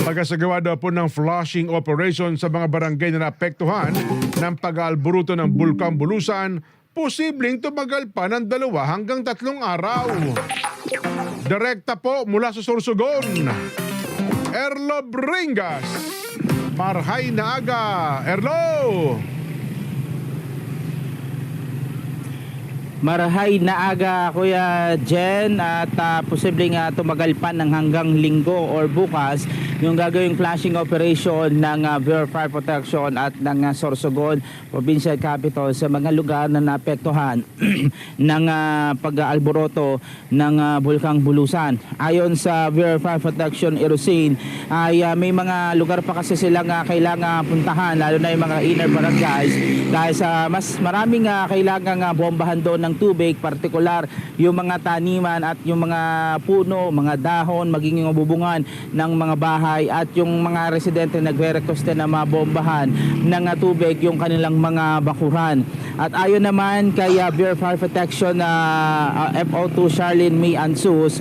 Pagkasagawa daw po ng flushing operation sa mga barangay na naapektuhan ng pag-aalburuto ng Bulkang Bulusan, posibleng tumagal pa ng 2 hanggang 3 araw. Direkta po mula sa Sorsogon, Erlo Bringas. Marhay na aga, Erlo! Marahay na aga, Kuya Jen, at posibleng tumagal pa ng hanggang linggo or bukas yung gagawing flashing operation ng Bureau of Fire Protection at ng Sorsogon Provincial Capital sa mga lugar na naapektuhan ng pag-aalboroto ng Bulkang Bulusan. Ayon sa Bureau of Fire Protection Erosin, ay may mga lugar pa kasi silang kailangan puntahan, lalo na yung mga inner barangays, dahil sa mas maraming kailangang bombahan doon ng tubig, partikular yung mga taniman at yung mga puno, mga dahon, maging yung bubungan ng mga bahay, at yung mga residente nagre-request na mabombahan ng tubig yung kanilang mga bakuran. At ayon naman kay Bureau of Fire Protection FO2 Charlene May Ansus,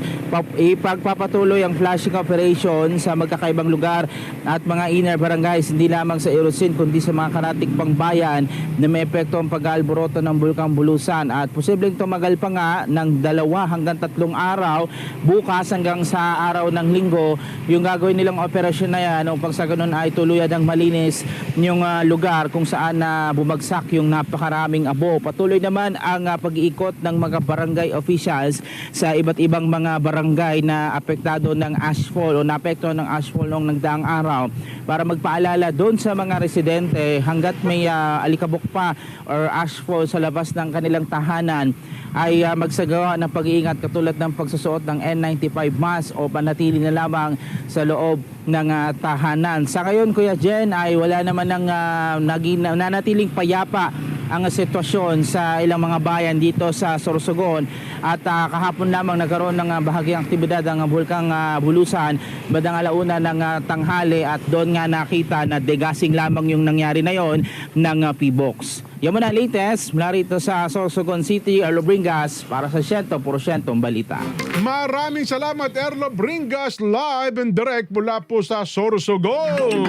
ipagpapatuloy ang flashing operation sa magkakaibang lugar at mga inner barangays, hindi lamang sa Erosin kundi sa mga karatig pang bayan na may epekto ang pag-aalboroto ng Bulkang Bulusan, at posibleng tumagal pa nga ng 2 hanggang 3 araw, bukas hanggang sa araw ng linggo, yung gagawin nilang operasyon na yan upang sa ganun ay tuluyan ng malinis yung lugar kung saan bumagsak yung napakaraming abo. Patuloy naman ang pag-iikot ng mga barangay officials sa iba't ibang mga barangay na apektado ng ashfall o naapekto ng ashfall noong nagdaang araw, para magpaalala doon sa mga residente hanggat may alikabok pa or ashfall sa labas ng kanilang tahanan ay magsagawa ng pag-iingat, katulad ng pagsusuot ng N95 mask o panatili na lamang sa loob ng tahanan. Sa ngayon, Kuya Jen, ay wala naman ng nanatiling payapa ang sitwasyon sa ilang mga bayan dito sa Sorsogon, at kahapon lamang nagkaroon ng bahagyang aktibidad ang Bulkang Bulusan bandang 1:00 ng tanghali, at doon nga nakita na degasing lamang yung nangyari na yon ng P-Box. Yan muna latest mula rito sa Sorsogon City, Erlo Bringas, para sa 100% balita. Maraming salamat, Erlo Bringas, live and direct mula po sa Sorsogon.